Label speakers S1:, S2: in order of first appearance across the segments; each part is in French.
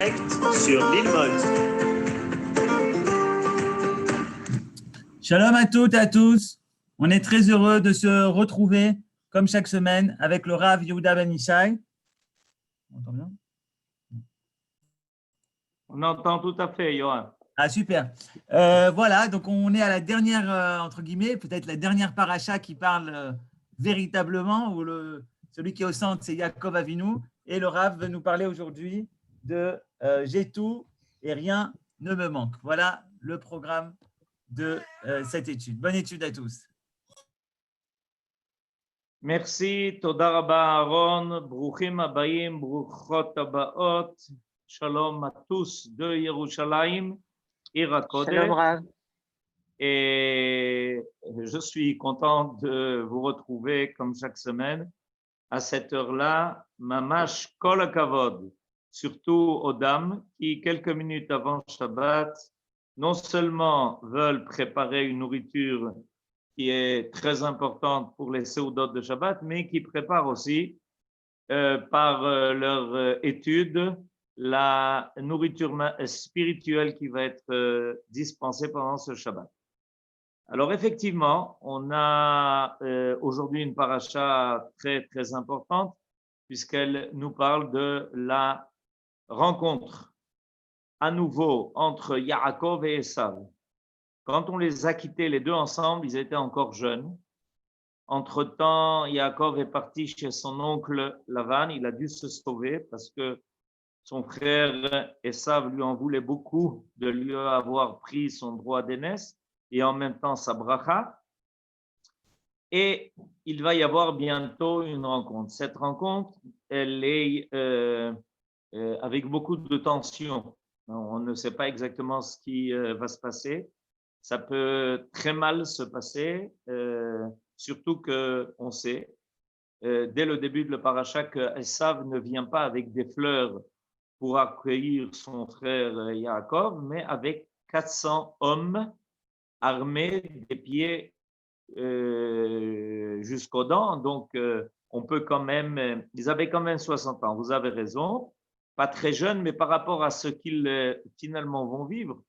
S1: Sur Lilmod.
S2: Shalom à toutes et à tous. On est très heureux de se retrouver, comme chaque semaine, avec le Rav Yehuda Ben Ishai. On entend bien?
S3: On entend tout à fait, Johan.
S2: Ah, super. Voilà, donc on est à la dernière, entre guillemets, peut-être la dernière paracha qui parle véritablement, où celui qui est au centre, c'est Yaakov Avinu, et le Rav veut nous parler aujourd'hui de j'ai tout et rien ne me manque. Voilà le programme de cette étude. Bonne étude à tous.
S3: Merci, Toda Rabba Aaron, Bruchim Abayim, Bruchot Abaot, Shalom à tous de Yerushalayim, Ira Kodesh. Et je suis content de vous retrouver comme chaque semaine à cette heure-là, Mamash Kol HaKavod, surtout aux dames qui, quelques minutes avant Shabbat, non seulement veulent préparer une nourriture qui est très importante pour les Seudot de Shabbat, mais qui préparent aussi, par leur étude, la nourriture spirituelle qui va être dispensée pendant ce Shabbat. Alors effectivement, on a aujourd'hui une paracha très très importante puisqu'elle nous parle de la rencontre à nouveau entre Yaakov et Esav. Quand on les a quittés les deux ensemble, ils étaient encore jeunes. Entre-temps, Yaakov est parti chez son oncle Lavan. Il a dû se sauver parce que son frère Esav lui en voulait beaucoup de lui avoir pris son droit d'aînesse et en même temps sa bracha. Et il va y avoir bientôt une rencontre. Cette rencontre, elle est avec beaucoup de tension. On ne sait pas exactement ce qui va se passer. Ça peut très mal se passer, surtout qu'on sait, dès le début de la paracha, que Esav ne vient pas avec des fleurs pour accueillir son frère Yaakov, mais avec 400 hommes armés des pieds jusqu'aux dents. Donc, on peut quand même, ils avaient quand même 60 ans, vous avez raison, pas très jeunes, mais par rapport à ce qu'ils finalement vont vivre,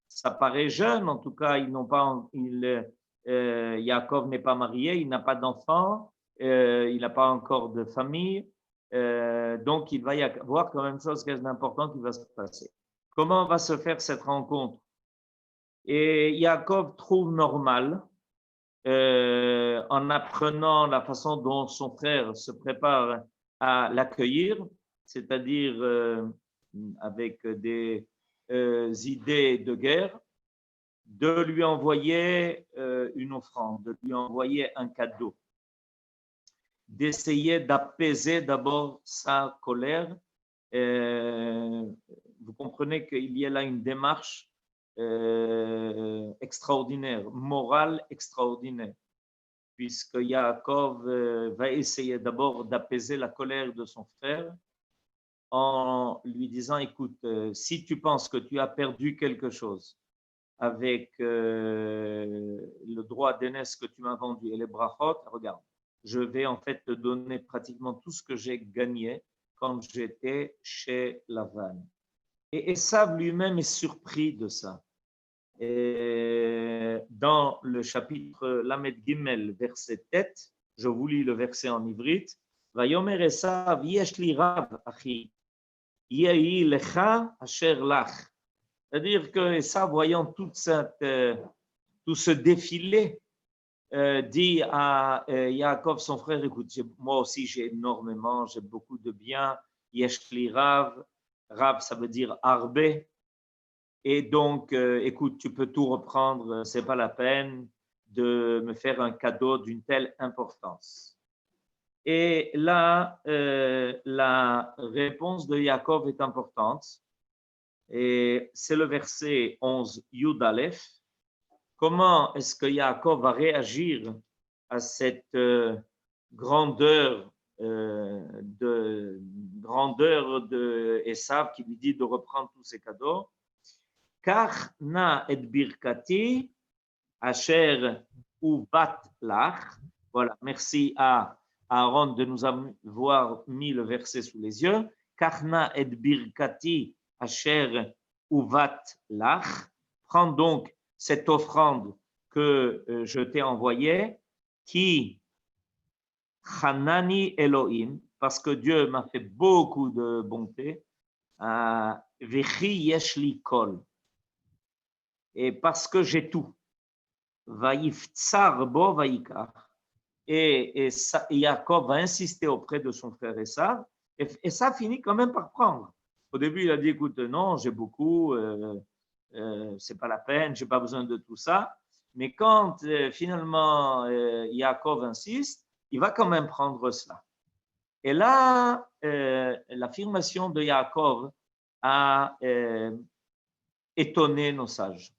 S3: ça paraît jeune. En tout cas, ils n'ont pas, Yaakov n'est pas marié, il n'a pas d'enfant, il n'a pas encore de famille, donc il va y avoir quand même chose d'important qui va se passer. Comment va se faire cette rencontre? Et Yaakov trouve normal, en apprenant la façon dont son frère se prépare à l'accueillir, c'est-à-dire avec des idées de guerre, de lui envoyer une offrande, de lui envoyer un cadeau, d'essayer d'apaiser d'abord sa colère. Vous comprenez qu'il y a là une démarche extraordinaire, morale extraordinaire, puisque Yaakov va essayer d'abord d'apaiser la colère de son frère en lui disant, écoute, si tu penses que tu as perdu quelque chose avec le droit d'aînesse que tu m'as vendu et les brachot, regarde, je vais en fait te donner pratiquement tout ce que j'ai gagné quand j'étais chez Lavan. Et Esav lui-même est surpris de ça. Et dans le chapitre Lamed Gimel, verset 7, je vous lis le verset en ivrite, Vayomer Esav, yesh li rav achi, yehi lecha asher lach. C'est-à-dire que Esav, voyant tout ce défilé, dit à Yaakov, son frère, écoute, moi aussi j'ai énormément, j'ai beaucoup de biens, yesh li rav, rav ça veut dire arbe. Et donc, écoute, tu peux tout reprendre, c'est pas la peine de me faire un cadeau d'une telle importance. Et là, la réponse de Yaakov est importante. Et c'est le verset 11, Yud Aleph. Comment est-ce que Yaakov va réagir à cette grandeur de Esav qui lui dit de reprendre tous ses cadeaux? Kach na et birkati asher uvat lach. Voilà, merci à Aaron de nous avoir mis le verset sous les yeux. Kach na et birkati asher uvat lach. Prends donc cette offrande que je t'ai envoyée, qui chanani Elohim, parce que Dieu m'a fait beaucoup de bonté, vechi yesh li kol, et parce que j'ai tout, vaïftsar bo vaïkar, et Yaakov va insister auprès de son frère Esav, et ça finit quand même par prendre. Au début, il a dit, écoute, non, j'ai beaucoup, c'est pas la peine, j'ai pas besoin de tout ça. Mais quand finalement Yaakov insiste, il va quand même prendre cela. Et là, l'affirmation de Yaakov a étonné nos sages.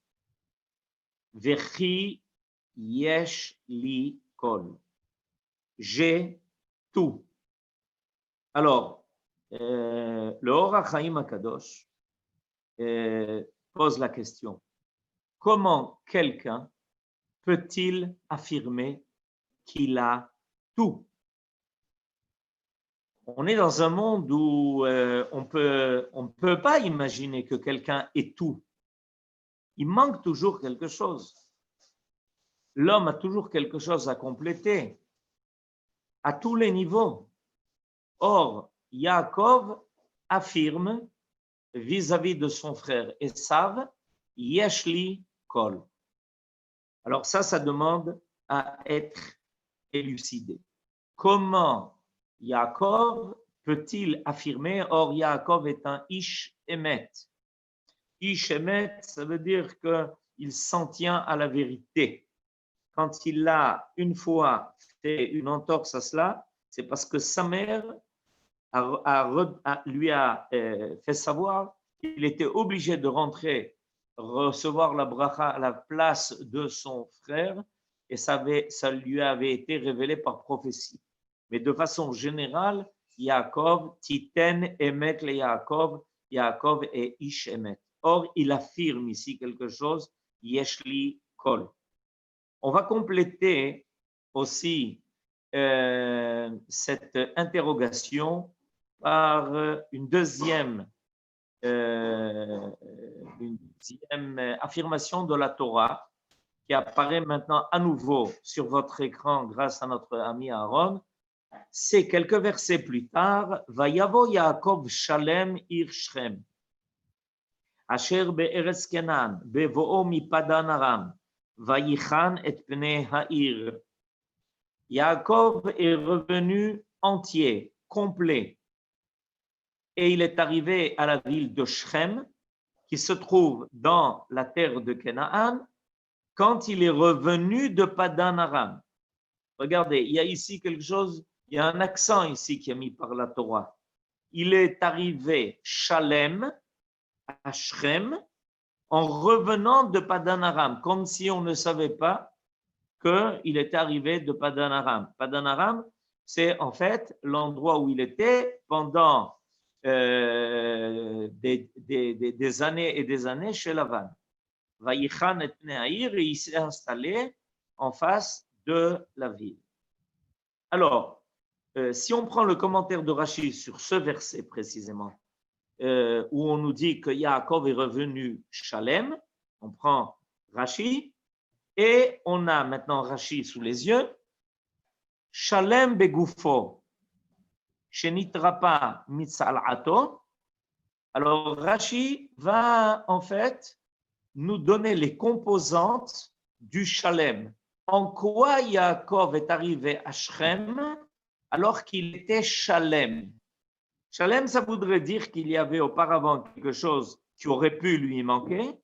S3: Vechi yesh li kol. J'ai tout. Alors, le Or HaChaim HaKadosh pose la question, comment quelqu'un peut-il affirmer qu'il a tout? On est dans un monde où on peut pas imaginer que quelqu'un ait tout. Il manque toujours quelque chose. L'homme a toujours quelque chose à compléter, à tous les niveaux. Or, Yaakov affirme vis-à-vis de son frère Esav, Yeshli Kol. Alors ça demande à être élucidé. Comment Yaakov peut-il affirmer? Or, Yaakov est un Ish Emet. Ish Emet, ça veut dire qu'il s'en tient à la vérité. Quand il a une fois fait une entorse à cela, c'est parce que sa mère lui a fait savoir qu'il était obligé de rentrer, recevoir la bracha à la place de son frère, et ça lui avait été révélé par prophétie. Mais de façon générale, Yaakov, Titen Emet le Yaakov, Yaakov est Ish Emet. Or, il affirme ici quelque chose, Yeshli Kol. On va compléter aussi cette interrogation par une deuxième affirmation de la Torah qui apparaît maintenant à nouveau sur votre écran grâce à notre ami Aaron. C'est quelques versets plus tard. Vayavo Yaakov Shalem ir Shrem, Asher be'eretz Kenan, bevo'o mi Padan Aram, vayichan et pnei ha'ir. Yaakov est revenu entier, complet, et il est arrivé à la ville de Shrem, qui se trouve dans la terre de Canaan, quand il est revenu de Padan Aram. Regardez, il y a ici quelque chose, il y a un accent ici qui est mis par la Torah. Il est arrivé Shalem, à Shrem, en revenant de Padan Aram, comme si on ne savait pas qu'il était arrivé de Padan Aram. Padan Aram, c'est en fait l'endroit où il était pendant des années et des années chez Lavan. Vayichan et Nehaïr, et il s'est installé en face de la ville. Alors, si on prend le commentaire de Rashi sur ce verset précisément, où on nous dit que Yaakov est revenu Shalem, on prend Rashi, et on a maintenant Rashi sous les yeux, Shalem begufo, shenitrapa mitzal'ato. Alors Rashi va en fait nous donner les composantes du Shalem. En quoi Yaakov est arrivé à Shrem alors qu'il était Shalem? Shalem, ça voudrait dire qu'il y avait auparavant quelque chose qui aurait pu lui manquer.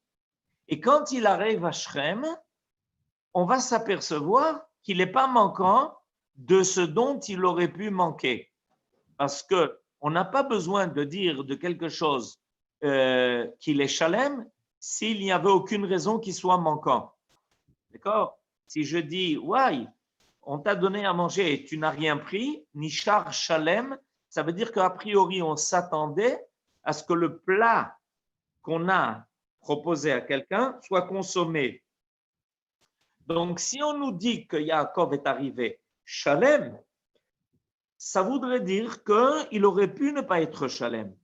S3: Et quand il arrive à Shrem, on va s'apercevoir qu'il n'est pas manquant de ce dont il aurait pu manquer. Parce qu'on n'a pas besoin de dire de quelque chose qu'il est Shalem s'il n'y avait aucune raison qu'il soit manquant. D'accord? Si je dis, ouais, on t'a donné à manger et tu n'as rien pris, Nishar Shalem, ça veut dire qu'a priori, on s'attendait à ce que le plat qu'on a proposé à quelqu'un soit consommé. Donc, si on nous dit que Yaakov est arrivé Shalem, ça voudrait dire qu'il aurait pu ne pas être Shalem.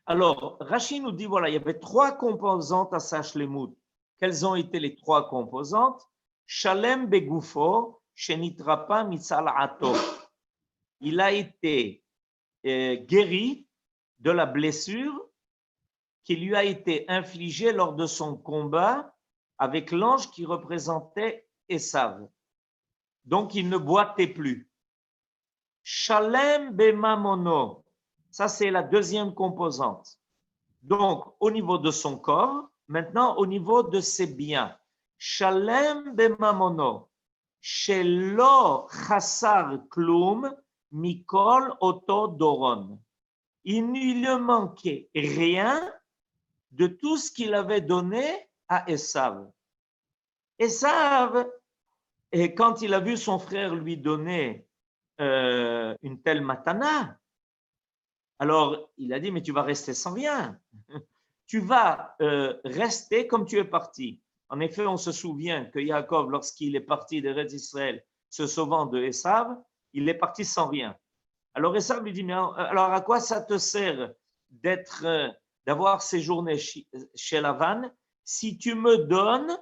S3: Alors, Rashi nous dit, voilà, il y avait 3 composantes à sa shlemut. Quelles ont été les 3 composantes? Shalem begufo, shenitrapa mitzal'ato. Il a été guéri de la blessure qui lui a été infligée lors de son combat avec l'ange qui représentait Esav. Donc, il ne boitait plus. Shalem bemamono, ça c'est la deuxième composante. Donc, au niveau de son corps, maintenant au niveau de ses biens. Shalem bemamono, shelo chasar klum mikol oto doron. Il ne lui manquait rien de tout ce qu'il avait donné à Esav. Esav, et quand il a vu son frère lui donner une telle matana, alors il a dit, mais tu vas rester sans rien. Tu vas rester comme tu es parti. En effet, on se souvient que Yaakov, lorsqu'il est parti d'Eretz Israël, se sauvant de Esav, il est parti sans rien. Alors Esav lui dit, mais alors à quoi ça te sert d'avoir séjourné chez Lavan si tu me donnes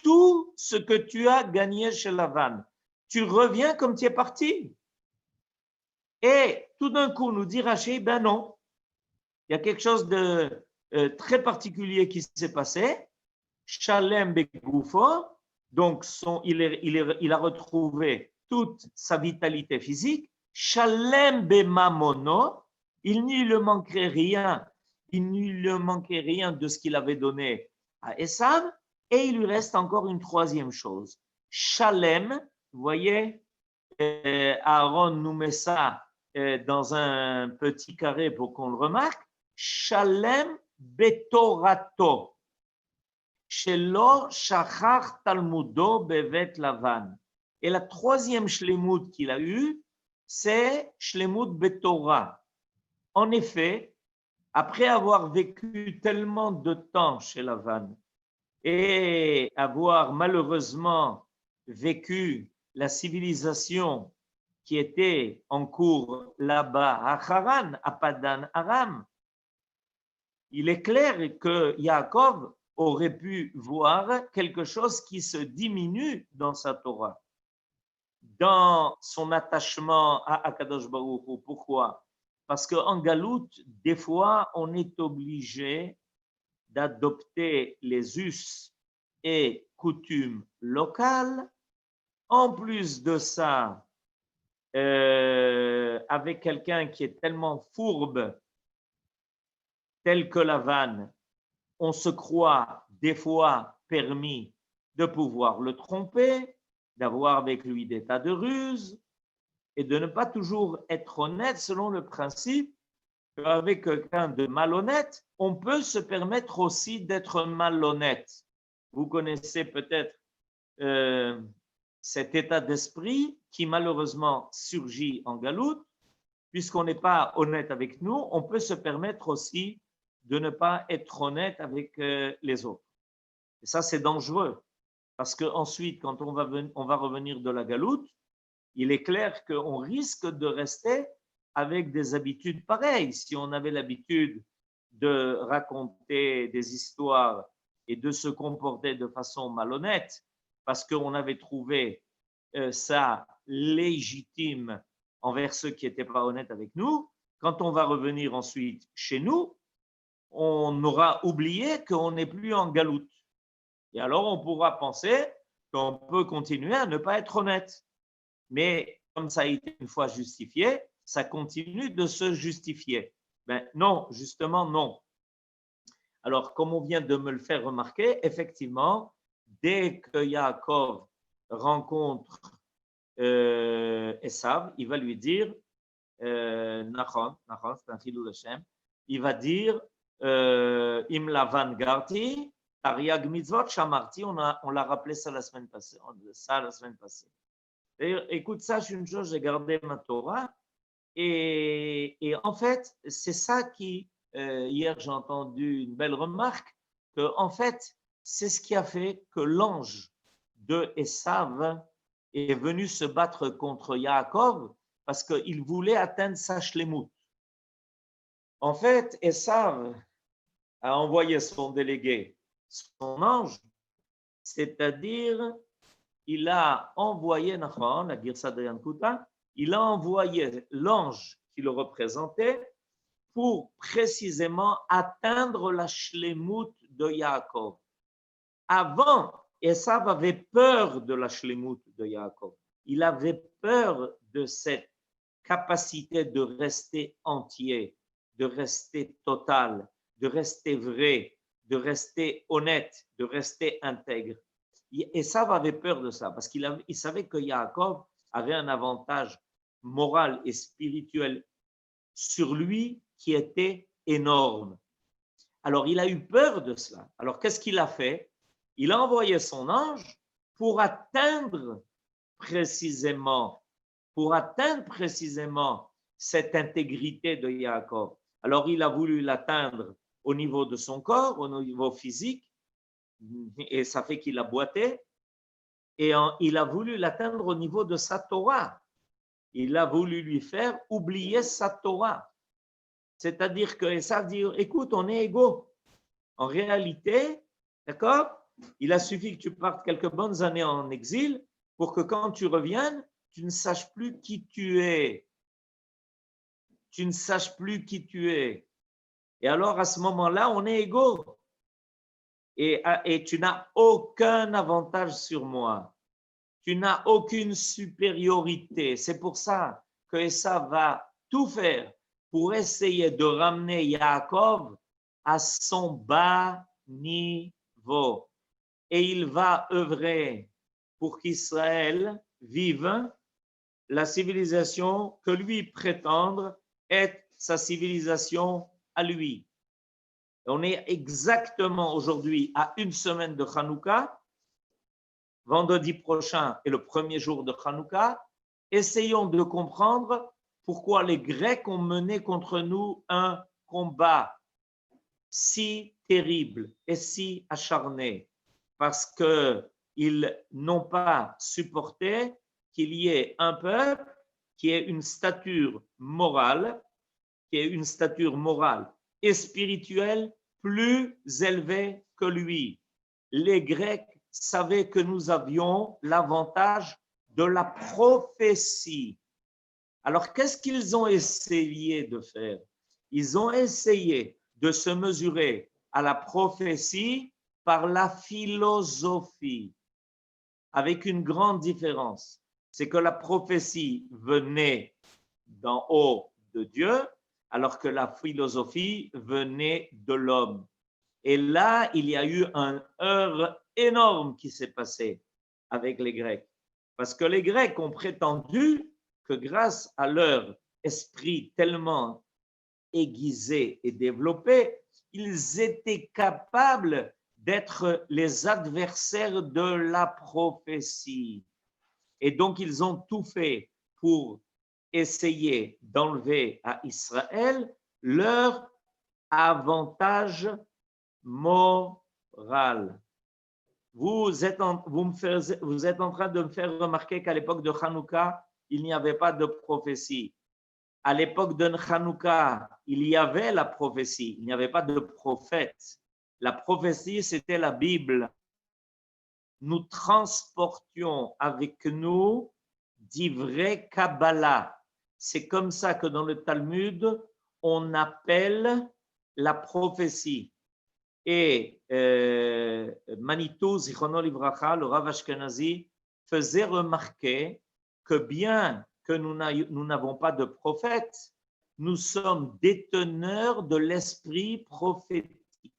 S3: tout ce que tu as gagné chez Lavan? Tu reviens comme tu es parti. Et tout d'un coup, nous dit Rashi, ben non, il y a quelque chose de très particulier qui s'est passé. Shalem begufo, donc il a retrouvé toute sa vitalité physique. Shalem bemamono, il ne lui manquerait rien, de ce qu'il avait donné à Esav, et il lui reste encore une troisième chose. Shalem, vous voyez, Aaron nous met ça dans un petit carré pour qu'on le remarque. Shalem betorato, shelo shachar talmudo bevet Lavan. Et la troisième shlemut qu'il a eue, c'est shlemut betorah. En effet, après avoir vécu tellement de temps chez Lavan et avoir malheureusement vécu la civilisation qui était en cours là-bas à Haran, à Padan Aram, il est clair que Yaakov aurait pu voir quelque chose qui se diminue dans sa Torah, dans son attachement à Akadosh Baruch Hu. Pourquoi? Parce qu'en Galout, des fois, on est obligé d'adopter les us et coutumes locales. En plus de ça, avec quelqu'un qui est tellement fourbe, tel que Lavan, on se croit des fois permis de pouvoir le tromper, d'avoir avec lui des tas de ruses et de ne pas toujours être honnête selon le principe qu'avec quelqu'un de malhonnête, on peut se permettre aussi d'être malhonnête. Vous connaissez peut-être cet état d'esprit qui malheureusement surgit en Galoute. Puisqu'on n'est pas honnête avec nous, on peut se permettre aussi de ne pas être honnête avec les autres. Et ça, c'est dangereux. Parce qu'ensuite, quand on va revenir de la Galoute, il est clair qu'on risque de rester avec des habitudes pareilles. Si on avait l'habitude de raconter des histoires et de se comporter de façon malhonnête, parce qu'on avait trouvé ça légitime envers ceux qui n'étaient pas honnêtes avec nous, quand on va revenir ensuite chez nous, on aura oublié qu'on n'est plus en Galoute. Et alors, on pourra penser qu'on peut continuer à ne pas être honnête. Mais comme ça a été une fois justifié, ça continue de se justifier. Ben non, justement, non. Alors, comme on vient de me le faire remarquer, effectivement, dès que Yaakov rencontre Esav, il va lui dire, Nachon, c'est un chilou d'Hashem, il va dire, Im Lavan Garti, Tariag Mitzvot Shamarti, on l'a rappelé ça la semaine passée. Écoute, sache une chose, j'ai gardé ma Torah. Et en fait, c'est ça qui, hier j'ai entendu une belle remarque, que en fait, c'est ce qui a fait que l'ange de Esav est venu se battre contre Yaakov parce qu'il voulait atteindre sa shlemut. En fait, Esav a envoyé son délégué, son ange, c'est-à-dire il a envoyé Nachon, la Girsa de Yankuta, il a envoyé l'ange qui le représentait pour précisément atteindre la shlemut de Yaakov. Avant, Esav avait peur de la shlemut de Yaakov. Il avait peur de cette capacité de rester entier, de rester total, de rester vrai, de rester honnête, de rester intègre. Esav avait peur de ça parce qu'il savait que Yaakov avait un avantage moral et spirituel sur lui qui était énorme. Alors, il a eu peur de cela. Alors, qu'est-ce qu'il a fait? Il a envoyé son ange pour atteindre précisément cette intégrité de Yaakov. Alors, il a voulu l'atteindre au niveau de son corps, au niveau physique, et ça fait qu'il a boité, et il a voulu l'atteindre au niveau de sa Torah. Il a voulu lui faire oublier sa Torah. C'est-à-dire que ça dit, écoute, on est égaux. En réalité, d'accord, il a suffi que tu partes quelques bonnes années en exil pour que quand tu reviennes, tu ne saches plus qui tu es. Tu ne saches plus qui tu es. Et alors, à ce moment-là, on est égaux. Et tu n'as aucun avantage sur moi. Tu n'as aucune supériorité. C'est pour ça que ça va tout faire pour essayer de ramener Yaakov à son bas niveau. Et il va œuvrer pour qu'Israël vive la civilisation que lui prétendre être sa civilisation à lui. On est exactement aujourd'hui à une semaine de Hanouka. Vendredi prochain est le premier jour de Hanouka. Essayons de comprendre pourquoi les Grecs ont mené contre nous un combat si terrible et si acharné, parce qu'ils n'ont pas supporté qu'il y ait un peuple qui ait une stature morale, et spirituelle plus élevée que lui. Les Grecs savaient que nous avions l'avantage de la prophétie. Alors, qu'est-ce qu'ils ont essayé de faire? Ils ont essayé de se mesurer à la prophétie par la philosophie, avec une grande différence. C'est que la prophétie venait d'en haut de Dieu, alors que la philosophie venait de l'homme. Et là, il y a eu un heurt énorme qui s'est passé avec les Grecs. Parce que les Grecs ont prétendu que grâce à leur esprit tellement aiguisé et développé, ils étaient capables d'être les adversaires de la prophétie. Et donc, ils ont tout fait pour essayer d'enlever à Israël leur avantage moral. Vous êtes en train de me faire remarquer qu'à l'époque de Hanouka, il n'y avait pas de prophétie. À l'époque de Hanouka, il y avait la prophétie, il n'y avait pas de prophète. La prophétie, c'était la Bible. Nous transportions avec nous d'ivrei Kabbalah. C'est comme ça que dans le Talmud, on appelle la prophétie. Et Manitou, Zichrono Livracha, le Rav Ashkenazi, faisait remarquer que bien que nous n'avons pas de prophète, nous sommes déteneurs de l'esprit prophétique.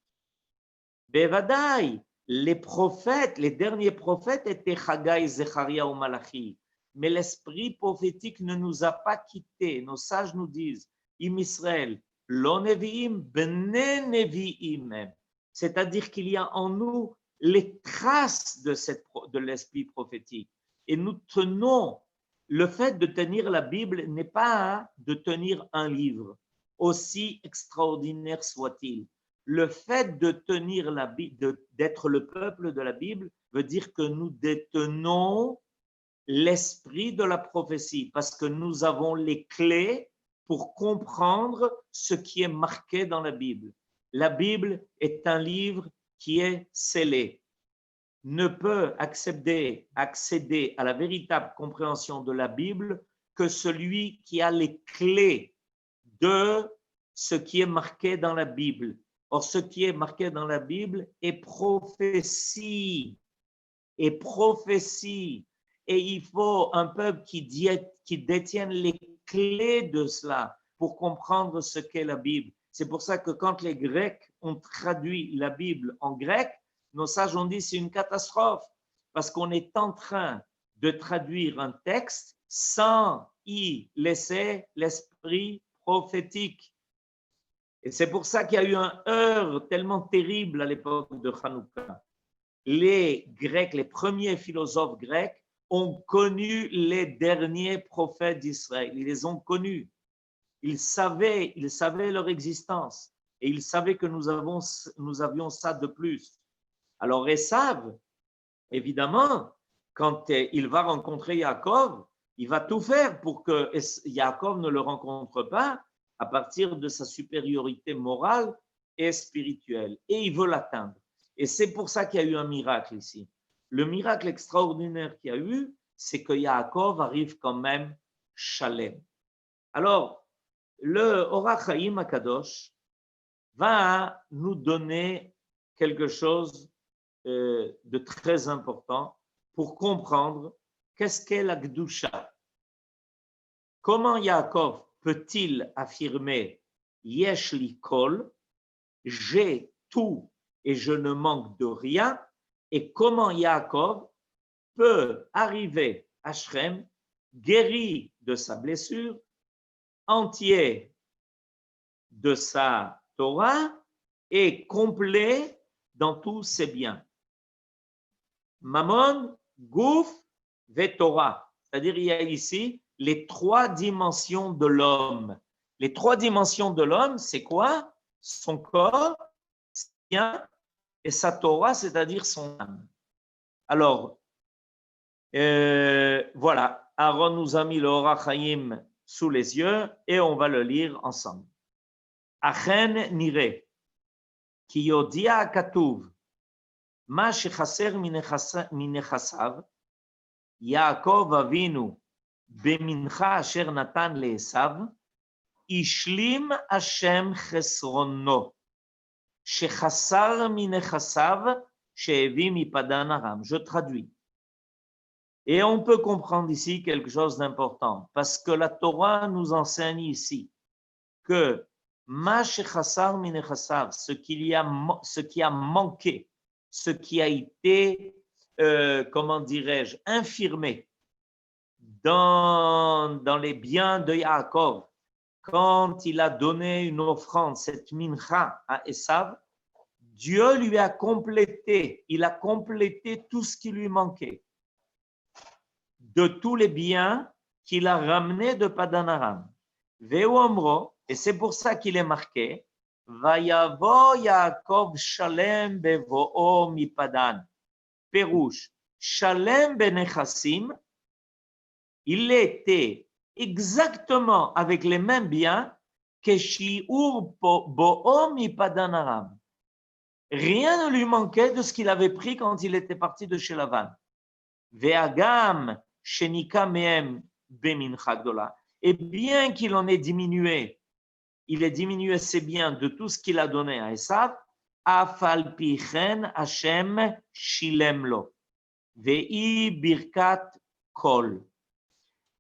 S3: Bevadaï, les prophètes, les derniers prophètes étaient Haggai, Zecharia ou Malachi. Mais l'esprit prophétique ne nous a pas quittés. Nos sages nous disent, Im Israël, lo neviim, bene neviim. C'est-à-dire qu'il y a en nous les traces de l'esprit prophétique. Et nous tenons, le fait de tenir la Bible n'est pas de tenir un livre, aussi extraordinaire soit-il. Le fait de tenir la Bible, d'être le peuple de la Bible, veut dire que nous détenons l'esprit de la prophétie, parce que nous avons les clés pour comprendre ce qui est marqué dans la Bible. La Bible est un livre qui est scellé, ne peut accéder à la véritable compréhension de la Bible que celui qui a les clés de ce qui est marqué dans la Bible. Or, ce qui est marqué dans la Bible est prophétie. Et prophétie. Et il faut un peuple qui détienne les clés de cela pour comprendre ce qu'est la Bible. C'est pour ça que quand les Grecs ont traduit la Bible en grec, nos sages ont dit c'est une catastrophe parce qu'on est en train de traduire un texte sans y laisser l'esprit prophétique. Et c'est pour ça qu'il y a eu un heurt tellement terrible à l'époque de Hanouka. Les Grecs, les premiers philosophes grecs ont connu les derniers prophètes d'Israël. Ils les ont connus. Ils savaient leur existence et ils savaient que nous avions ça de plus. Alors Esav, évidemment, quand il va rencontrer Yaakov, il va tout faire pour que Yaakov ne le rencontre pas à partir de sa supériorité morale et spirituelle. Et il veut l'atteindre. Et c'est pour ça qu'il y a eu un miracle ici. Le miracle extraordinaire qu'il y a eu, c'est que Yaakov arrive quand même Shalem. Alors, le Orach Chaim Akadosh va nous donner quelque chose de très important pour comprendre qu'est-ce qu'est la Gdusha. Comment Yaakov peut-il affirmer Yesh li kol, j'ai tout et je ne manque de rien, et comment Yaakov peut arriver à Shrem, guéri de sa blessure, entier de sa Torah et complet dans tous ses biens. Mammon, Gouf, ve Torah. C'est-à-dire, il y a ici les trois dimensions de l'homme. Les trois dimensions de l'homme, c'est quoi? Son corps, ses biens, et sa Torah, c'est-à-dire son âme. Alors, voilà, Aaron nous a mis le Orach Chaim sous les yeux et on va le lire ensemble. Achen nire, ki yodia akatuv, ma shechaser minechasav, Yaakov Avinu, bemincha asher natan le'esav, ishlim Hashem chesrono, shechasar minechasav, shehevi mipadan aram. Je traduis. Et on peut comprendre ici quelque chose d'important, parce que la Torah nous enseigne ici que ma shechasar minechasav, ce qui a manqué, ce qui a été, comment dirais-je, infirmé dans les biens de Yaakov, quand il a donné une offrande, cette mincha à Esav, Dieu lui a complété, il a complété tout ce qui lui manquait de tous les biens qu'il a ramenés de Padan Aram. Veu Omro, et c'est pour ça qu'il est marqué, Vayavo Yaakov Shalem bevo'o mi Padan. Pérouche, Shalem benechassim, il était exactement avec les mêmes biens que Shiur bo'o mi Padan Aram. Rien ne lui manquait de ce qu'il avait pris quand il était parti de chez Lavan. Ve'agam shenika mehem bemincha gdola. Et bien qu'il en ait diminué, il ait diminué ses biens de tout ce qu'il a donné à Esav, afal pichen Hashem shilem lo. Ve'i birkat kol.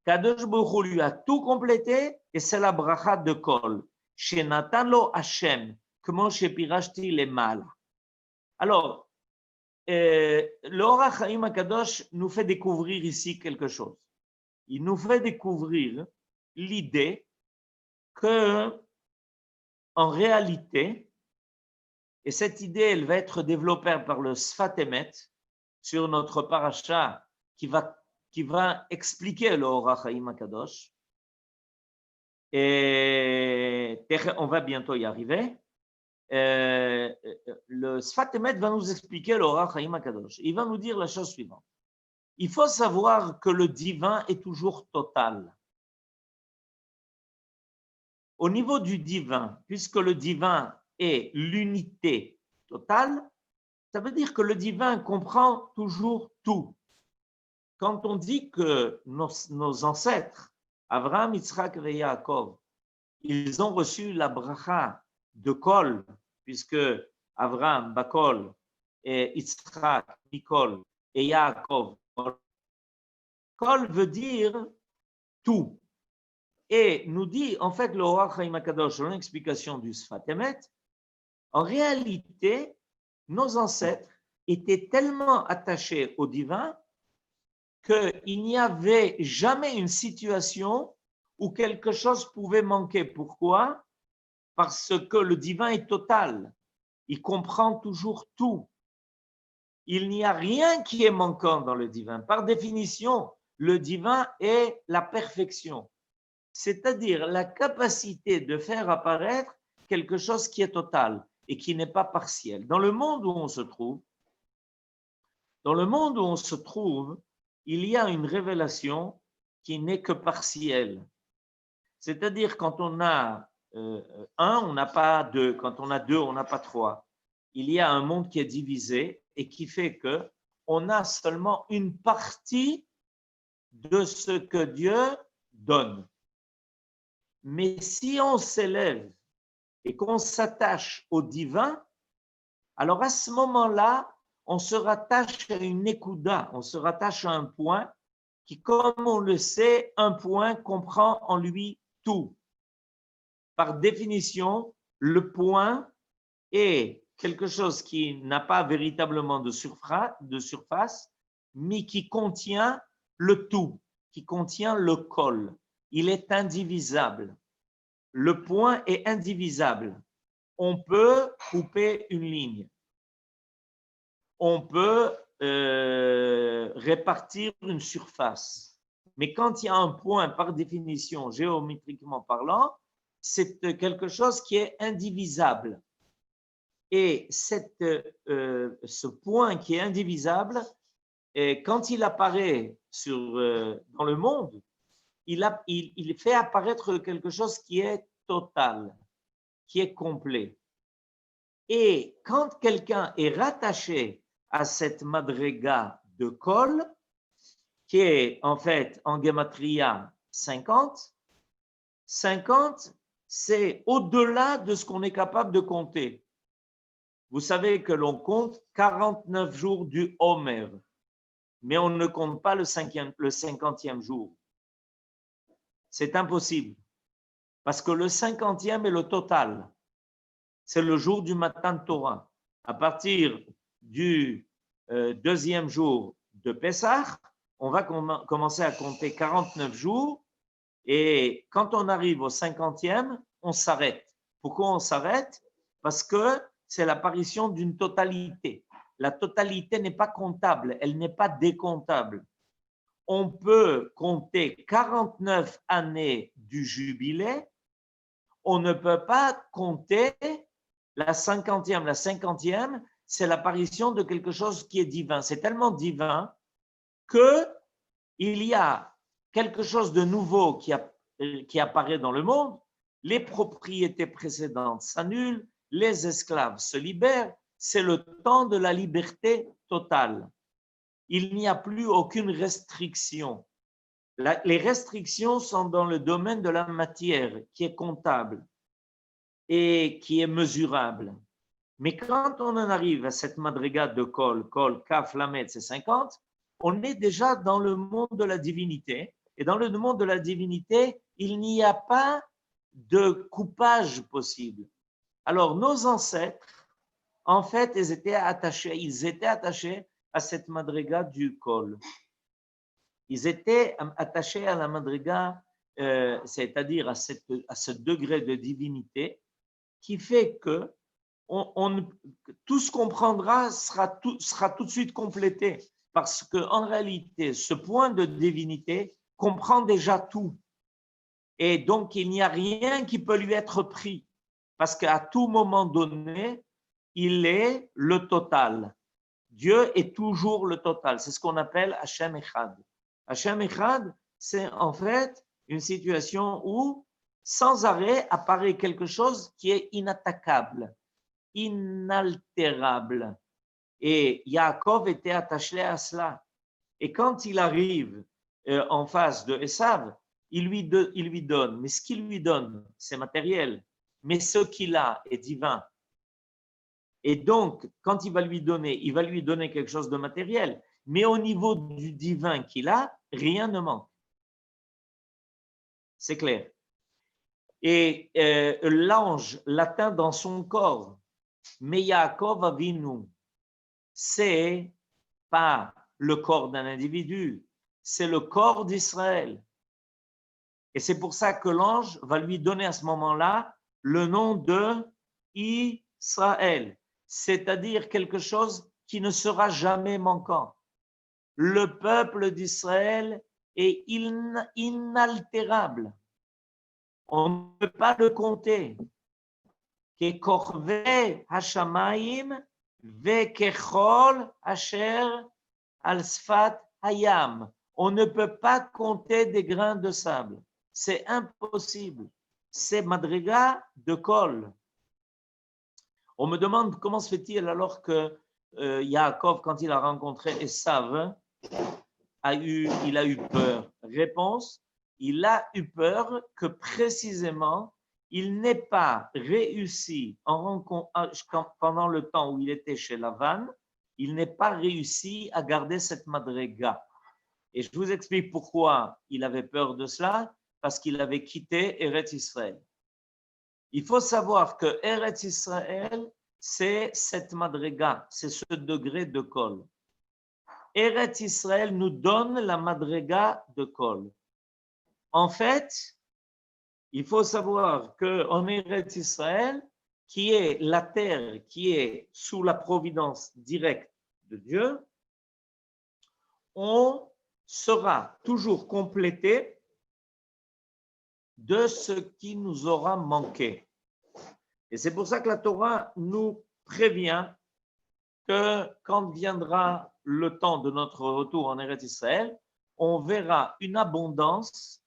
S3: Kadosh Baruch Hu lui a tout complété et c'est la bracha de kol. Shenatan lo Hashem, comment shepirashti le mal. Alors, le Orach Chaim Akadosh nous fait découvrir ici quelque chose. Il nous fait découvrir l'idée que, en réalité, et cette idée, elle va être développée par le Sfat Emet sur notre paracha qui va expliquer le Orach Chaim Akadosh. Et on va bientôt y arriver. Le Sfat Emet va nous expliquer le Orach Chaim Akadosh. Il va nous dire la chose suivante. Il faut savoir que le divin est toujours total. Au niveau du divin, puisque le divin est l'unité totale, ça veut dire que le divin comprend toujours tout. Quand on dit que nos ancêtres, Abraham, Yitzhak et Yaakov, ils ont reçu la bracha de Kol, puisque Abraham, Bakol, et Yitzhak, Mikol, et Yaakov, Kol veut dire tout. Et nous dit, en fait, le Or HaChaim HaKadosh, selon l'explication du Sfat Emet, en réalité, nos ancêtres étaient tellement attachés au divin qu'il n'y avait jamais une situation où quelque chose pouvait manquer. Pourquoi? Parce que le divin est total. Il comprend toujours tout. Il n'y a rien qui est manquant dans le divin. Par définition, le divin est la perfection, c'est-à-dire la capacité de faire apparaître quelque chose qui est total et qui n'est pas partiel. Dans le monde où on se trouve, il y a une révélation qui n'est que partielle. C'est-à-dire quand on a un, on n'a pas deux. Quand on a deux, on n'a pas trois. Il y a un monde qui est divisé et qui fait que on a seulement une partie de ce que Dieu donne. Mais si on s'élève et qu'on s'attache au divin, alors à ce moment-là, on se rattache à une ékouda, on se rattache à un point qui, comme on le sait, un point comprend en lui tout. Par définition, le point est quelque chose qui n'a pas véritablement de surface, mais qui contient le tout, qui contient le kol. Il est indivisable. Le point est indivisable. On peut couper une ligne. On peut répartir une surface. Mais quand il y a un point, par définition, géométriquement parlant, c'est quelque chose qui est indivisable. Et ce point qui est indivisable, quand il apparaît dans le monde, il fait apparaître quelque chose qui est total, qui est complet. Et quand quelqu'un est rattaché à cette madrega de Kol, qui est en fait en gematria 50, 50, c'est au-delà de ce qu'on est capable de compter. Vous savez que l'on compte 49 jours du Homer, mais on ne compte pas le 50e jour. C'est impossible, parce que le 50e est le total. C'est le jour du Matan Torah. À partir du deuxième jour de Pessah, on va commencer à compter 49 jours, et quand on arrive au 50e, on s'arrête. Pourquoi on s'arrête? Parce que c'est l'apparition d'une totalité. La totalité n'est pas comptable, elle n'est pas décomptable. On peut compter 49 années du jubilé, on ne peut pas compter la 50e. La 50e, c'est l'apparition de quelque chose qui est divin. C'est tellement divin qu'il y a quelque chose de nouveau qui apparaît dans le monde. Les propriétés précédentes s'annulent, les esclaves se libèrent. C'est le temps de la liberté totale. Il n'y a plus aucune restriction. Les restrictions sont dans le domaine de la matière, qui est comptable et qui est mesurable. Mais quand on en arrive à cette madriga de Kol, Kaf, Lamed, c'est 50, on est déjà dans le monde de la divinité. Et dans le monde de la divinité, il n'y a pas de coupage possible. Alors, nos ancêtres, en fait, ils étaient attachés à cette madriga du Kol. Ils étaient attachés à la madriga, c'est-à-dire à ce degré de divinité qui fait que tout ce qu'on prendra sera tout de suite complété, parce qu'en réalité, ce point de divinité comprend déjà tout. Et donc, il n'y a rien qui peut lui être pris, parce qu'à tout moment donné, il est le total. Dieu est toujours le total. C'est ce qu'on appelle Hashem Echad. Hashem Echad, c'est en fait une situation où sans arrêt apparaît quelque chose qui est inattaquable, inaltérable. Et Yaakov était attaché à cela. Et quand il arrive en face de Esav, il lui donne. Mais ce qu'il lui donne, c'est matériel. Mais ce qu'il a est divin. Et donc, quand il va lui donner quelque chose de matériel. Mais au niveau du divin qu'il a, rien ne manque. C'est clair. Et l'ange l'atteint dans son corps. Mais Yaakov Avinu, c'est pas le corps d'un individu, c'est le corps d'Israël. Et c'est pour ça que l'ange va lui donner à ce moment-là le nom de Israël, c'est-à-dire quelque chose qui ne sera jamais manquant. Le peuple d'Israël est inaltérable. On ne peut pas le compter. ככוכבי השמיים וככל אשר על שפת הים. On ne peut pas compter des grains de sable. C'est impossible. C'est madriga de kol. On me demande comment se fait-il alors que Yaakov, quand il a rencontré Esav, il a eu peur. Réponse, il a eu peur que précisément il n'ait pas réussi pendant le temps où il était chez Lavan, il n'est pas réussi à garder cette madriga. Et je vous explique pourquoi il avait peur de cela, parce qu'il avait quitté Eretz Israël. Il faut savoir que Eretz Israël, c'est cette madriga, c'est ce degré de kol. Eretz Israël nous donne la madriga de kol. En fait, il faut savoir qu'en Eretz Israël, qui est la terre qui est sous la providence directe de Dieu, on sera toujours complété de ce qui nous aura manqué. Et c'est pour ça que la Torah nous prévient que quand viendra le temps de notre retour en Eretz Israël, on verra une abondance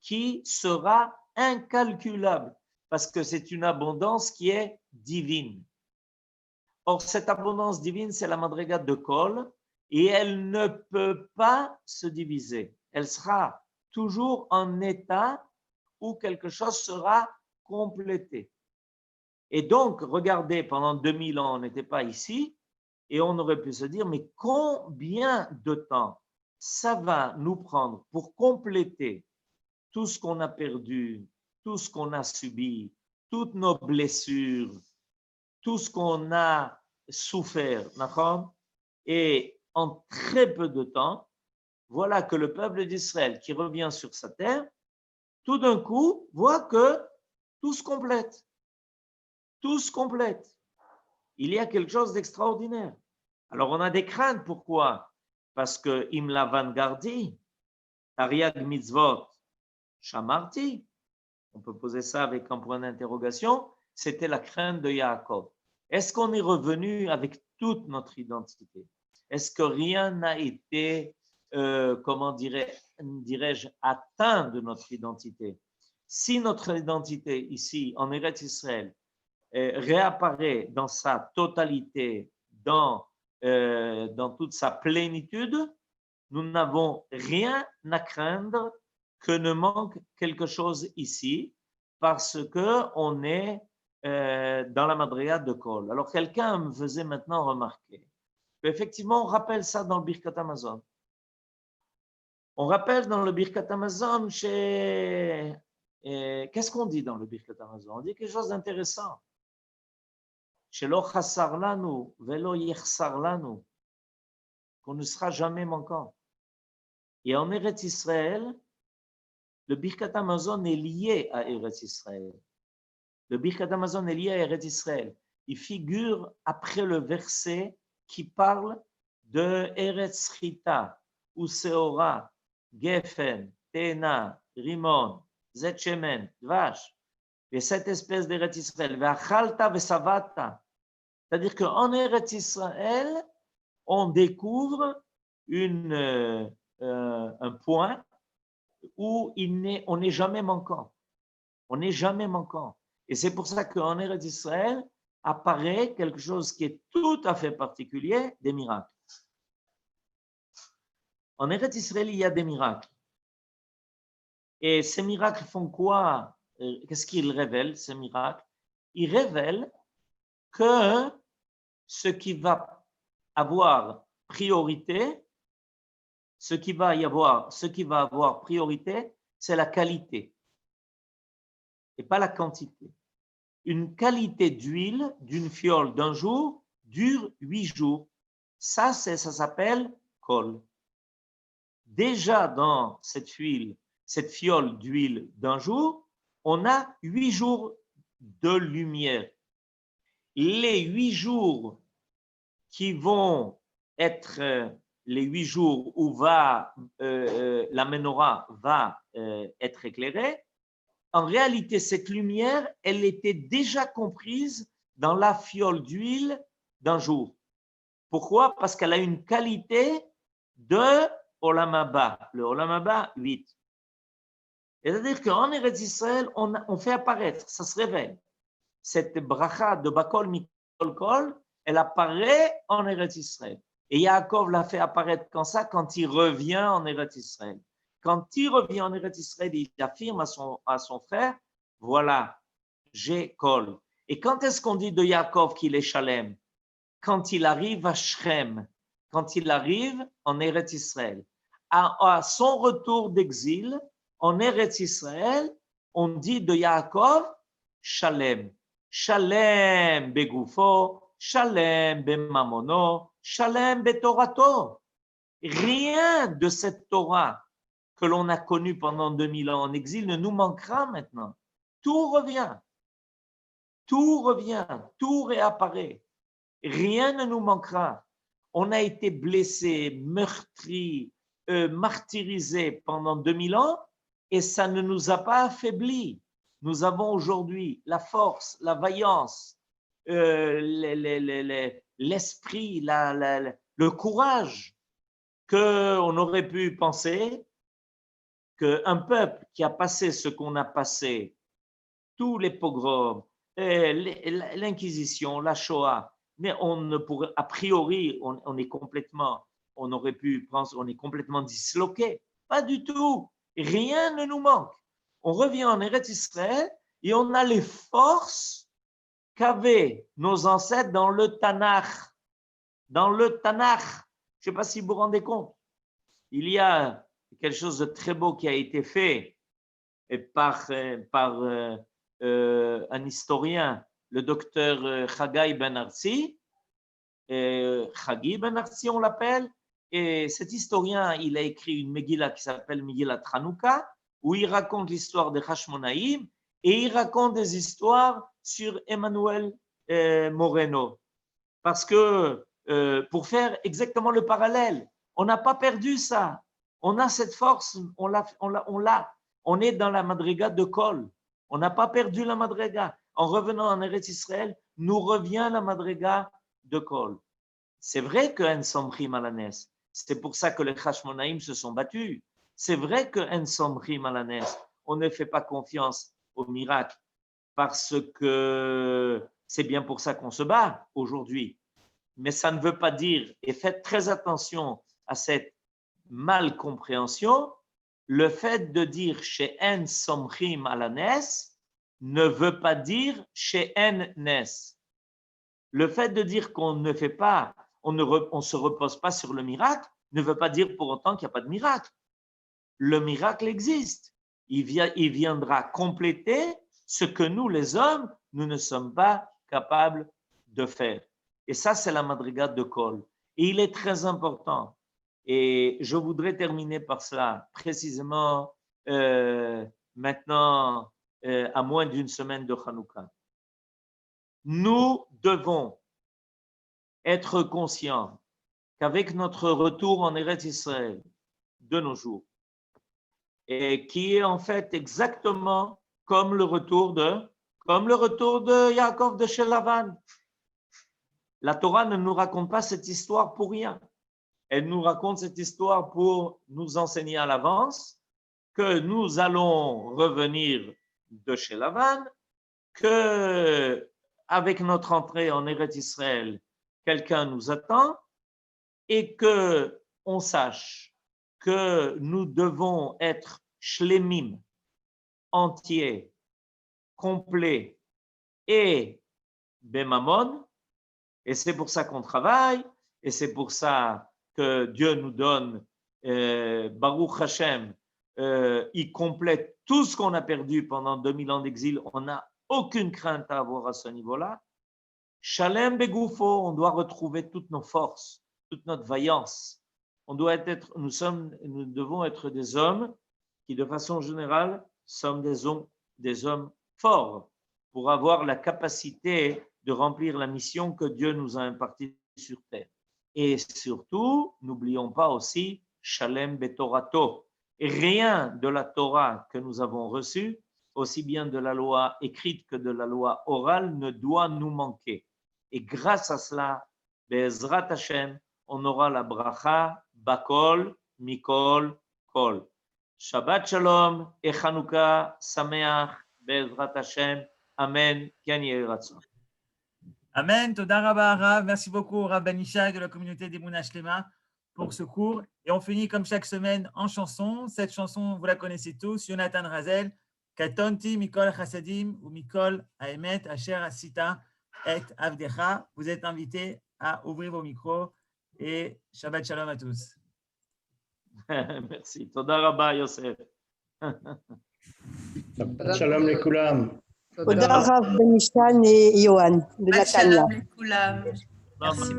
S3: qui sera incalculable, parce que c'est une abondance qui est divine. Or, cette abondance divine, c'est la madriga de kol, et elle ne peut pas se diviser. Elle sera toujours en état où quelque chose sera complété. Et donc, regardez, pendant 2000 ans, on n'était pas ici, et on aurait pu se dire, mais combien de temps ça va nous prendre pour compléter tout ce qu'on a perdu, tout ce qu'on a subi, toutes nos blessures, tout ce qu'on a souffert, d'accord? Et en très peu de temps, voilà que le peuple d'Israël qui revient sur sa terre, tout d'un coup, voit que tout se complète. Tout se complète. Il y a quelque chose d'extraordinaire. Alors, on a des craintes. Pourquoi? Parce que im lavan gardi, tariag mitzvot, shamarti. On peut poser ça avec un point d'interrogation. C'était la crainte de Yaakov. Est-ce qu'on est revenu avec toute notre identité? Est-ce que rien n'a été, comment dirais-je, atteint de notre identité? Si notre identité ici, en Eretz Israël, réapparaît dans sa totalité, dans toute sa plénitude, nous n'avons rien à craindre que ne manque quelque chose ici, parce qu'on est dans la madriga de kol. Alors, quelqu'un me faisait maintenant remarquer qu'effectivement, on rappelle ça dans le Birkat Hamazon. On rappelle dans le Birkat Hamazon, qu'est-ce qu'on dit dans le Birkat Hamazon? On dit quelque chose d'intéressant. Shelo chassar lanu velo yechsar lanu, qu'on ne sera jamais manquant. Et en Eretz Israël, le Birkat Hamazon est lié à Eretz Israël. Le Birkat Hamazon est lié à Eretz Israël. Il figure après le verset qui parle de Eretz Chita, Useora, Gefen, Tena, Rimon, Zetchemen, Dvash, et cette espèce d'Eretz Israël, Ve'achalta ve'savata. C'est-à-dire qu'en Eretz Israël, on découvre un point où on n'est jamais manquant. On n'est jamais manquant. Et c'est pour ça qu'en Eretz Israël apparaît quelque chose qui est tout à fait particulier, des miracles. En Eretz Israël, il y a des miracles. Et ces miracles font quoi? Qu'est-ce qu'ils révèlent, ces miracles? Ils révèlent que ce qui va avoir priorité, ce qui va avoir priorité, c'est la qualité et pas la quantité. Une qualité d'huile d'une fiole d'un jour dure 8 jours. Ça s'appelle kol. Déjà dans cette fiole d'huile d'un jour, on a 8 jours de lumière. Les 8 jours qui vont être les 8 jours où la menorah va être éclairée, en réalité, cette lumière, elle était déjà comprise dans la fiole d'huile d'un jour. Pourquoi? Parce qu'elle a une qualité de Olam Haba. Le Olam Haba, 8. C'est-à-dire qu'en Eretz Israël, on fait apparaître, ça se révèle. Cette bracha de Bakol Mikol Kol, elle apparaît en Eretz Israël. Et Yaakov l'a fait apparaître quand il revient en Eretz Israël. Quand il revient en Eretz Israël, il affirme à son frère, voilà, j'ai Kol. Et quand est-ce qu'on dit de Yaakov qu'il est Shalem? Quand il arrive à Shrem, quand il arrive en Eretz Israël. À son retour d'exil, en Eretz Israël, on dit de Yaakov, Shalem. Shalem begufo, Shalem bemamono, Shalem betorato. Rien de cette Torah que l'on a connue pendant 2000 ans en exil ne nous manquera maintenant. Tout revient, tout réapparaît. Rien ne nous manquera. On a été blessés, meurtris, martyrisés pendant 2000 ans et ça ne nous a pas affaiblis. Nous avons aujourd'hui la force, la vaillance, l'esprit, le courage qu'on aurait pu penser qu'un peuple qui a passé ce qu'on a passé, tous les pogroms, l'Inquisition, la Shoah, mais on ne pourrait, a priori, on est complètement, on aurait pu penser, on est complètement disloqué. Pas du tout. Rien ne nous manque. On revient en Eretz Israël et on a les forces qu'avaient nos ancêtres dans le Tanakh. Dans le Tanakh. Je ne sais pas si vous vous rendez compte. Il y a quelque chose de très beau qui a été fait par un historien, le docteur Chagai Ben Artzi. Chagi Ben Artzi, on l'appelle. Et cet historien, il a écrit une Megillah qui s'appelle Megillat Hanouka, où il raconte l'histoire des Hashmonaïm et il raconte des histoires sur Emmanuel Moreno. Parce que, pour faire exactement le parallèle, on n'a pas perdu ça. On a cette force, on l'a. On est dans la madriga de Kol. On n'a pas perdu la madriga. En revenant en Eretz Israël, nous revient la madriga de Kol. C'est vrai que En Somchim Alanes. C'est pour ça que les Hashmonaïm se sont battus. C'est vrai que En Somchim Alanes. On ne fait pas confiance au miracle parce que c'est bien pour ça qu'on se bat aujourd'hui. Mais ça ne veut pas dire, et faites très attention à cette malcompréhension, le fait de dire chez En Somchim Alanes ne veut pas dire chez En Nes. Le fait de dire qu'on ne fait pas, on ne se repose pas sur le miracle, ne veut pas dire pour autant qu'il n'y a pas de miracle. Le miracle existe. Il viendra compléter ce que nous, les hommes, nous ne sommes pas capables de faire. Et ça, c'est la madriga de Kol. Et il est très important. Et je voudrais terminer par cela, précisément maintenant, à moins d'une semaine de Hanouka. Nous devons être conscients qu'avec notre retour en Eretz Israël de nos jours, et qui est en fait exactement comme le retour de Yaakov de chez Lavan. La Torah ne nous raconte pas cette histoire pour rien. Elle nous raconte cette histoire pour nous enseigner à l'avance que nous allons revenir de chez Lavan, que avec notre entrée en Eretz Israël, quelqu'un nous attend et que on sache que nous devons être shlemim, entiers, complets et bemamon, et c'est pour ça qu'on travaille, et c'est pour ça que Dieu nous donne, Baruch Hashem, il complète tout ce qu'on a perdu pendant 2000 ans d'exil. On n'a aucune crainte à avoir à ce niveau-là. Shalem begoufo, on doit retrouver toutes nos forces, toute notre vaillance. Nous devons être des hommes qui, de façon générale, sommes des hommes forts pour avoir la capacité de remplir la mission que Dieu nous a impartie sur terre. Et surtout, n'oublions pas aussi Shalem betorato. Et rien de la Torah que nous avons reçue, aussi bien de la loi écrite que de la loi orale, ne doit nous manquer. Et grâce à cela, Be'ezrat Hashem, on aura la bracha, bakol, mikol, kol. Shabbat shalom et Chanukah sameach, Be'ezrat Hashem. Amen. Ken yehi ratzon.
S2: Amen. Toda rabba, Rav. Merci beaucoup, Rav Ben Ishai de la communauté d'Emunah Shlema pour ce cours. Et on finit comme chaque semaine en chanson. Cette chanson, vous la connaissez tous, Yonatan Razel, Katonti Mikol Chassadim ou Mikol Haemet Asher Asita et Avdecha. Vous êtes invités à ouvrir vos micros et Shabbat Shalom à tous.
S3: Merci. Toda rabba, Yosef.
S4: Shalom לכולם.
S5: תודה רב במשכן יוהן בנתניה.
S6: שלום לכולם. Merci.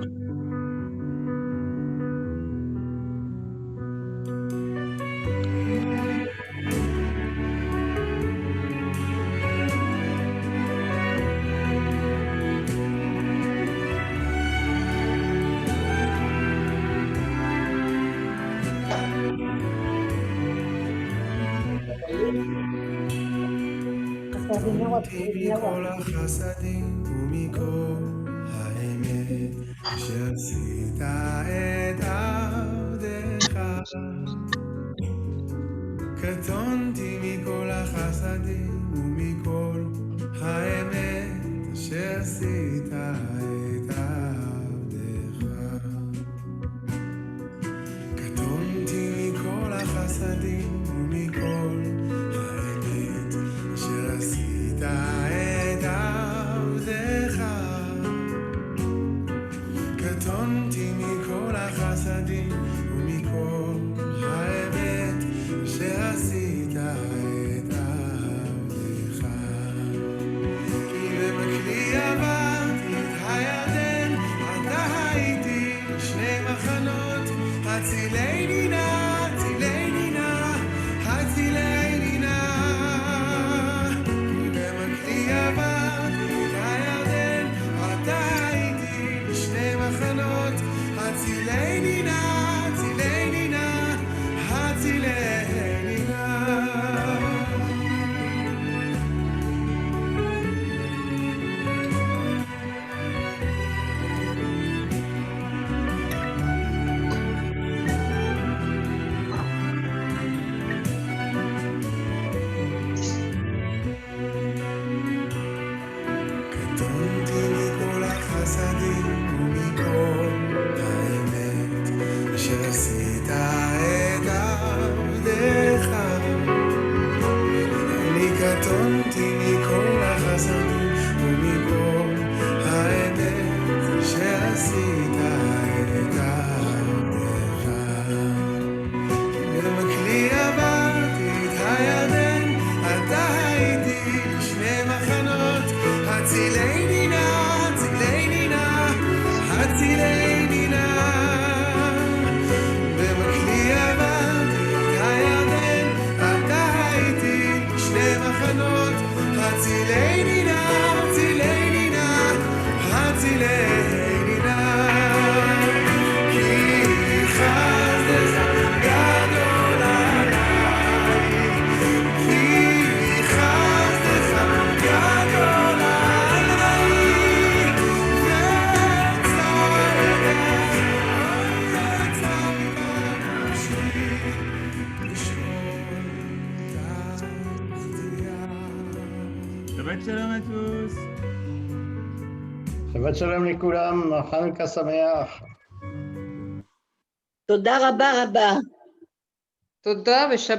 S7: מכל החסדים ומכל האמת שעשית את עבדך. קטונתי מכל החסדים ומכל האמת שעשית את עבדך. קטונתי מכל החסדים ומכל האמת שעשית את עבדך. קטונתי מכל החסדים ומכל האמת שעשית את עבדך. כי במקלי עברתי את הירדן, אתה הייתי שני מחנות, הצילני נא, הצילני נא, הצילני נא. כי במקלי עברתי את הירדן, אתה הייתי שני מחנות, הצילני נא, הצילני נא, הצילני נא. קטונתי מכל החסדים ומכל האמת
S2: Shabbat shalom à tous.
S4: Shabbat shalom לכולם, חנוכה שמח.
S5: תודה רבה רבה.
S6: תודה ושבת